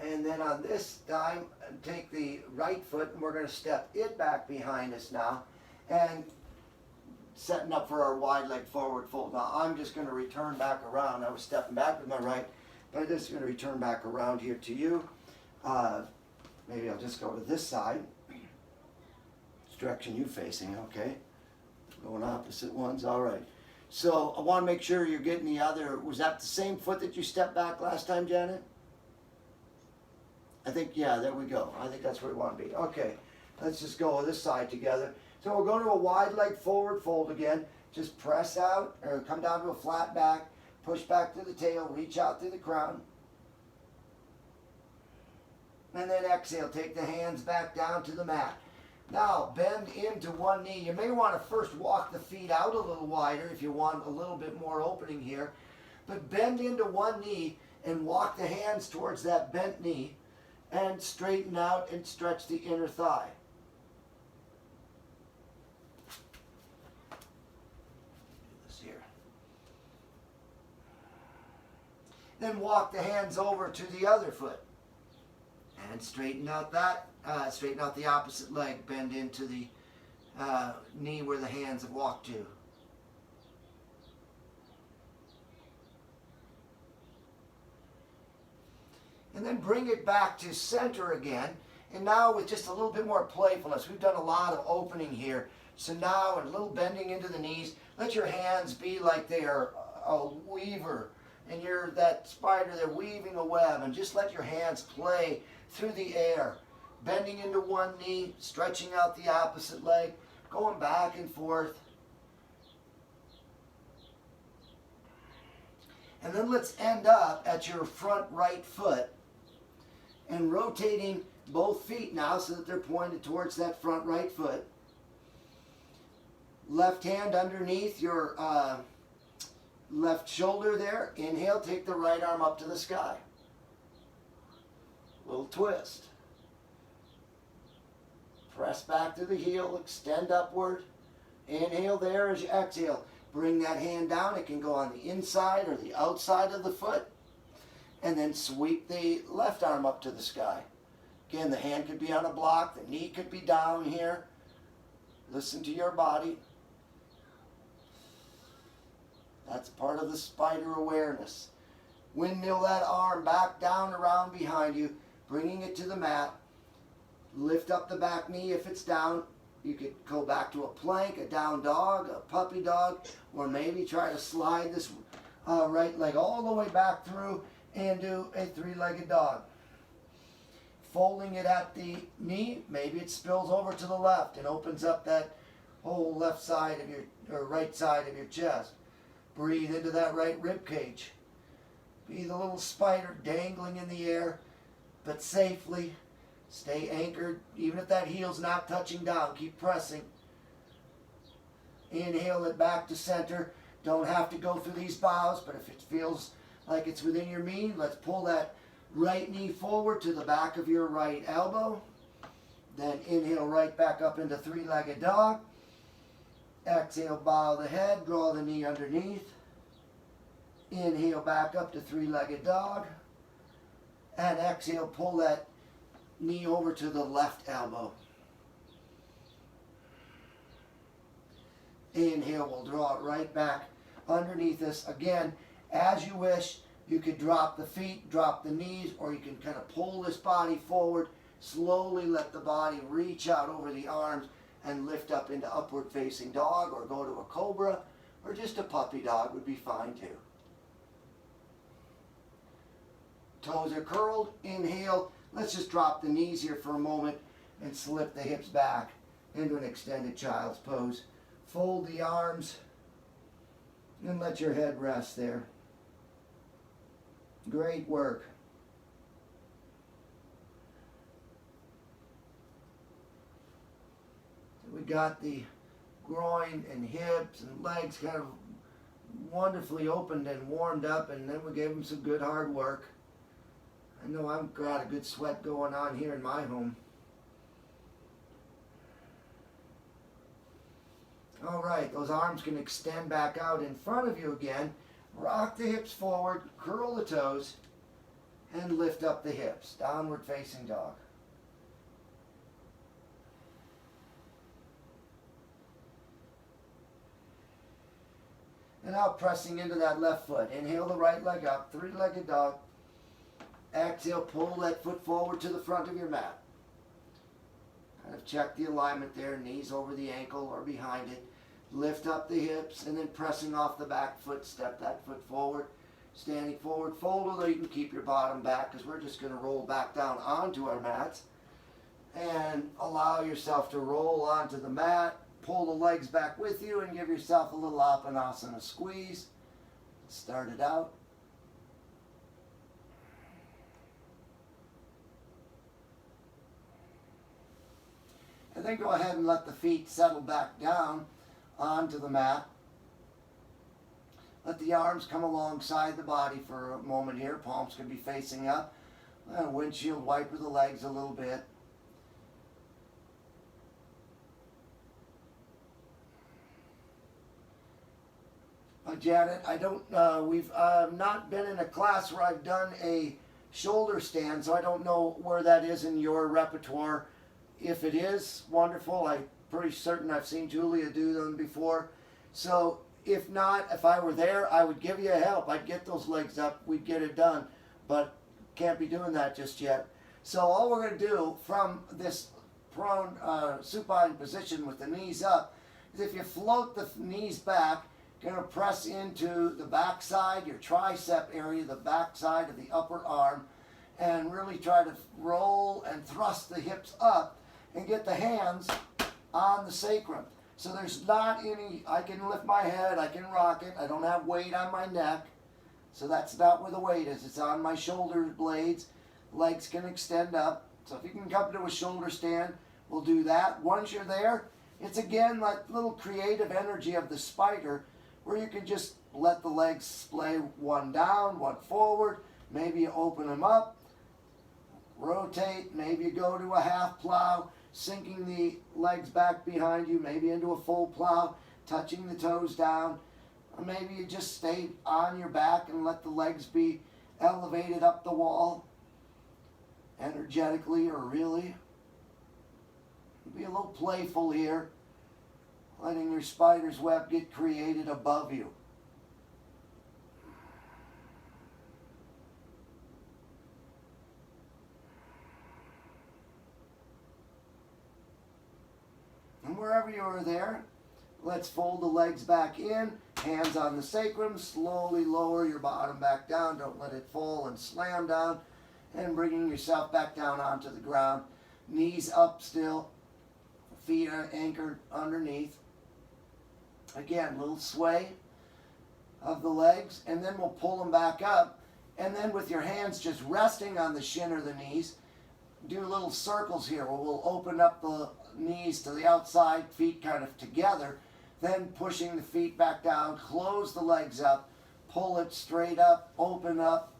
And then on this time, take the right foot and we're going to step it back behind us now. And setting up for our wide leg forward fold. Now I'm just going to return back around. I was stepping back with my right, but I'm just going to return back around here to you. Maybe I'll just go to this side. Which direction you facing, okay. Going opposite ones, all right. So I want to make sure you're getting the other, was that the same foot that you stepped back last time, Janet? I think, yeah, there we go. I think that's where we want to be. Okay, let's just go this side together. So we'll go to a wide leg forward fold again. Just press out, or come down to a flat back. Push back to the tail, reach out through the crown. And then exhale, take the hands back down to the mat. Now, bend into one knee. You may want to first walk the feet out a little wider if you want a little bit more opening here. But bend into one knee and walk the hands towards that bent knee and straighten out and stretch the inner thigh. Do this here. Then walk the hands over to the other foot and straighten out that. Straighten out the opposite leg, bend into the knee where the hands have walked to. And then bring it back to center again. And now with just a little bit more playfulness, we've done a lot of opening here. So now, a little bending into the knees, let your hands be like they are a weaver. And you're that spider, they're weaving a web. And just let your hands play through the air. Bending into one knee, stretching out the opposite leg, going back and forth. And then let's end up at your front right foot and rotating both feet now so that they're pointed towards that front right foot. Left hand underneath your left shoulder there. Inhale, take the right arm up to the sky. Little twist. Press back to the heel, extend upward. Inhale there as you exhale. Bring that hand down. It can go on the inside or the outside of the foot. And then sweep the left arm up to the sky. Again, the hand could be on a block. The knee could be down here. Listen to your body. That's part of the spider awareness. Windmill that arm back down around behind you, bringing it to the mat. Lift up the back knee if it's down. You could go back to a plank, a down dog, a puppy dog, or maybe try to slide this right leg all the way back through and do a three-legged dog. Folding it at the knee, maybe it spills over to the left and opens up that whole left side of your, or right side of your chest. Breathe into that right rib cage. Be the little spider dangling in the air, but safely. Stay anchored, even if that heel's not touching down. Keep pressing. Inhale it back to center. Don't have to go through these bows, but if it feels like it's within your means, let's pull that right knee forward to the back of your right elbow. Then inhale right back up into three-legged dog. Exhale, bow the head, draw the knee underneath. Inhale back up to three-legged dog. And exhale, pull that knee over to the left elbow. Inhale, we'll draw it right back underneath us. Again, as you wish, you could drop the feet, drop the knees, or you can kind of pull this body forward. Slowly let the body reach out over the arms and lift up into upward facing dog, or go to a cobra, or just a puppy dog would be fine too. Toes are curled. Inhale. Let's just drop the knees here for a moment and slip the hips back into an extended child's pose. Fold the arms And let your head rest there. Great work. We got the groin and hips and legs kind of wonderfully opened and warmed up, and then we gave them some good hard work. I know I've got a good sweat going on here in my home. All right, those arms can extend back out in front of you again. Rock the hips forward, curl the toes, and lift up the hips. Downward facing dog. And now pressing into that left foot. Inhale the right leg up, three-legged dog. Exhale, pull that foot forward to the front of your mat. Kind of check the alignment there, knees over the ankle or behind it. Lift up the hips and then pressing off the back foot, step that foot forward. Standing forward, fold, although you can keep your bottom back because we're just going to roll back down onto our mats. And allow yourself to roll onto the mat. Pull the legs back with you and give yourself a little Apanasana squeeze. Start it out. And then go ahead and let the feet settle back down onto the mat. Let the arms come alongside the body for a moment here. Palms can be facing up. Windshield wiper the legs a little bit. Janet, we've not been in a class where I've done a shoulder stand, so I don't know where that is in your repertoire. If it is, wonderful. I'm pretty certain I've seen Julia do them before. So if not, if I were there, I would give you a help. I'd get those legs up. We'd get it done. But can't be doing that just yet. So all we're going to do from this prone supine position with the knees up is if you float the knees back, you're going to press into the back side, your tricep area, the back side of the upper arm, and really try to roll and thrust the hips up and get the hands on the sacrum. So there's not any, I can lift my head, I can rock it, I don't have weight on my neck. So that's not where the weight is. It's on my shoulder blades. Legs can extend up. So if you can come to a shoulder stand, we'll do that. Once you're there, it's again like little creative energy of the spider where you can just let the legs splay one down, one forward. Maybe you open them up, rotate, maybe you go to a half plow, sinking the legs back behind you, maybe into a full plow, touching the toes down. Or maybe you just stay on your back and let the legs be elevated up the wall, energetically or really. Be a little playful here, letting your spider's web get created above you. And wherever you are there, let's fold the legs back in, hands on the sacrum, slowly lower your bottom back down, don't let it fall and slam down, and bringing yourself back down onto the ground, knees up still, feet are anchored underneath. Again, a little sway of the legs, and then we'll pull them back up, and then with your hands just resting on the shin or the knees, do little circles here where we'll open up the knees to the outside, feet kind of together, then pushing the feet back down, close the legs up, pull it straight up, open up,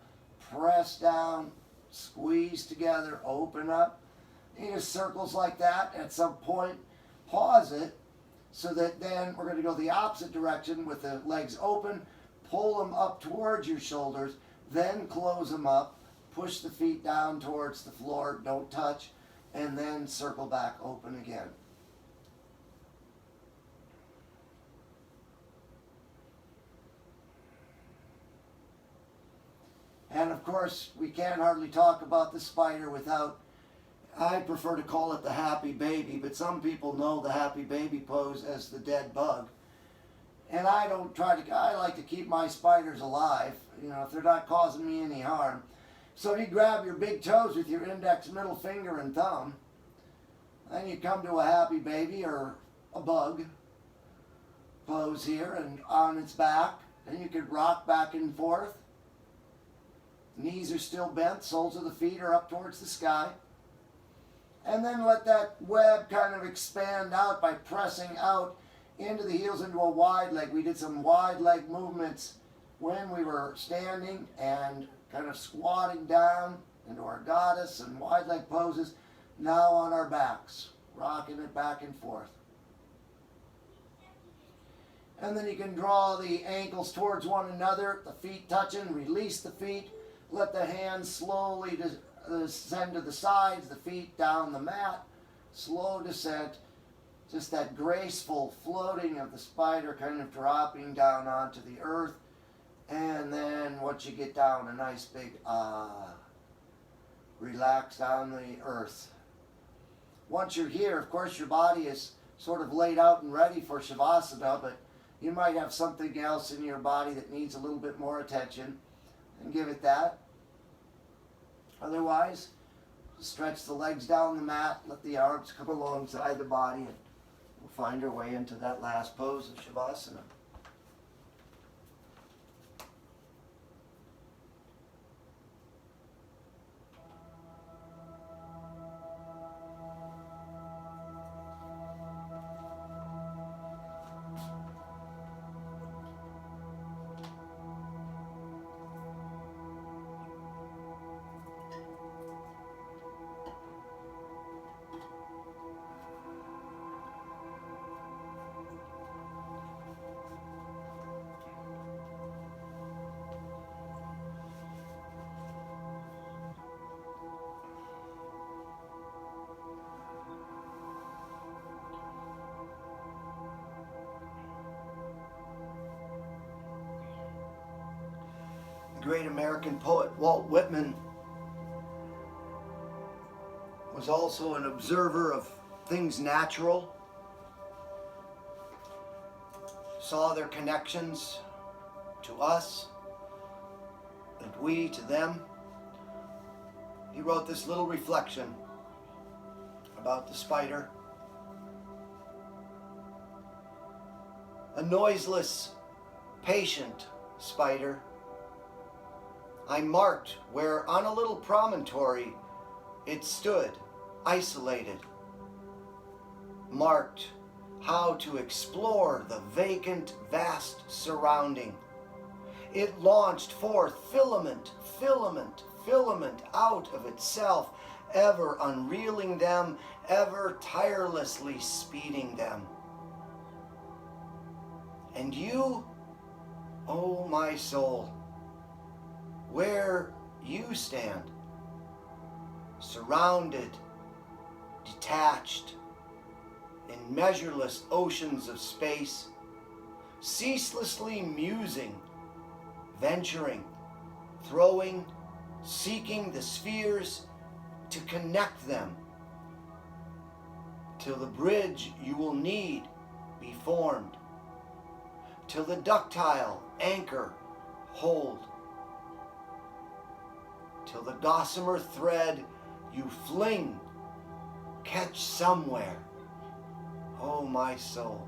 press down, squeeze together, open up. You know, circles like that. At some point, pause it, so that then we're going to go the opposite direction with the legs open, pull them up towards your shoulders, then close them up, push the feet down towards the floor, don't touch, and then circle back open again. And of course, we can't hardly talk about the spider without, I prefer to call it the happy baby, but some people know the happy baby pose as the dead bug. And I like to keep my spiders alive, you know, if they're not causing me any harm. So you grab your big toes with your index, middle finger, and thumb. Then you come to a happy baby or a bug pose here, and on its back, And you could rock back and forth. Knees are still bent, soles of the feet are up towards the sky. And then let that web kind of expand out by pressing out into the heels into a wide leg. We did some wide leg movements when we were standing and kind of squatting down into our goddess and wide leg poses. Now on our backs, rocking it back and forth. And then you can draw the ankles towards one another, the feet touching, release the feet, let the hands slowly descend to the sides, the feet down the mat, slow descent, just that graceful floating of the spider kind of dropping down onto the earth. And then once you get down, a nice big relax on the earth. Once you're here, of course, your body is sort of laid out and ready for Shavasana, but you might have something else in your body that needs a little bit more attention, and give it that. Otherwise, stretch the legs down the mat, let the arms come alongside the body, and we'll find our way into that last pose of Shavasana. The great American poet Walt Whitman was also an observer of things natural, saw their connections to us and we to them. He wrote this little reflection about the spider. A noiseless, patient spider, I marked where on a little promontory it stood, isolated. Marked how to explore the vacant, vast surrounding. It launched forth filament, filament, filament out of itself, ever unreeling them, ever tirelessly speeding them. And you, oh my soul, where you stand, surrounded, detached, in measureless oceans of space, ceaselessly musing, venturing, throwing, seeking the spheres to connect them, till the bridge you will need be formed, till the ductile anchor hold, till the gossamer thread you fling catch somewhere, oh my soul.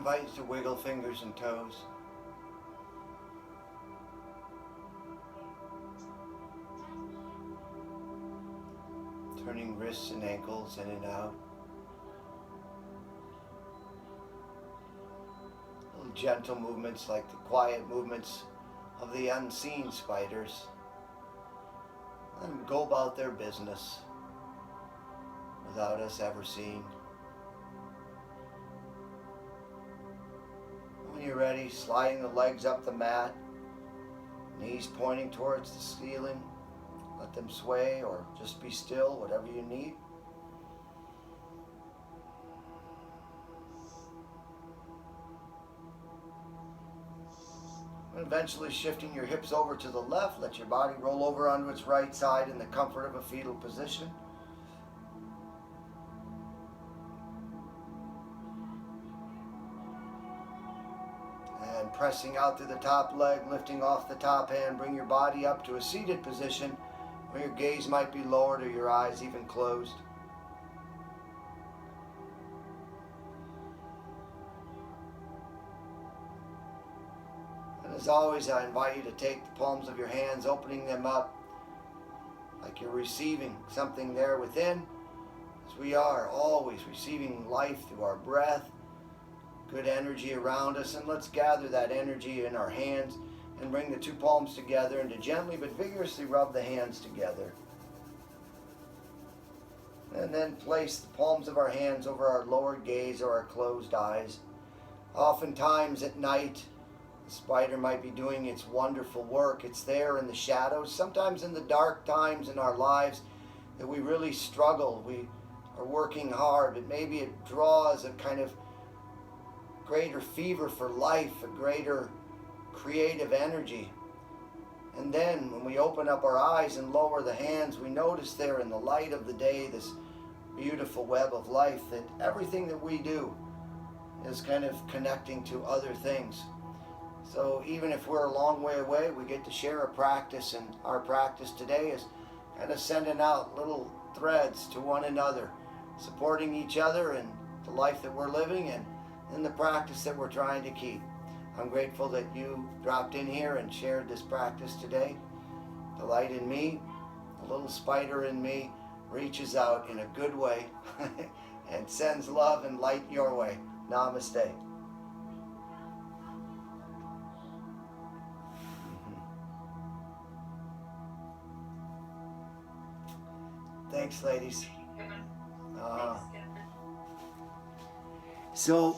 invite you to wiggle fingers and toes. Turning wrists and ankles in and out. Little gentle movements like the quiet movements of the unseen spiders. Let them go about their business without us ever seeing. When you're ready, sliding the legs up the mat, knees pointing towards the ceiling. Let them sway or just be still, whatever you need. And eventually shifting your hips over to the left, let your body roll over onto its right side in the comfort of a fetal position. And pressing out through the top leg, lifting off the top hand, bring your body up to a seated position where your gaze might be lowered or your eyes even closed. And as always, I invite you to take the palms of your hands, opening them up like you're receiving something there within, as we are always receiving life through our breath, good energy around us. And let's gather that energy in our hands and bring the two palms together and to gently but vigorously rub the hands together. And then place the palms of our hands over our lowered gaze or our closed eyes. Oftentimes at night, the spider might be doing its wonderful work. It's there in the shadows, sometimes in the dark times in our lives that we really struggle. We are working hard, but maybe it draws a kind of greater fever for life, a greater creative energy. And then when we open up our eyes and lower the hands, we notice there in the light of the day this beautiful web of life, that everything that we do is kind of connecting to other things. So even if we're a long way away, we get to share a practice, and our practice today is kind of sending out little threads to one another, supporting each other in the life that we're living and in the practice that we're trying to keep. I'm grateful that you dropped in here and shared this practice today. The light in me, the little spider in me, reaches out in a good way and sends love and light your way. Namaste. Thanks, ladies. So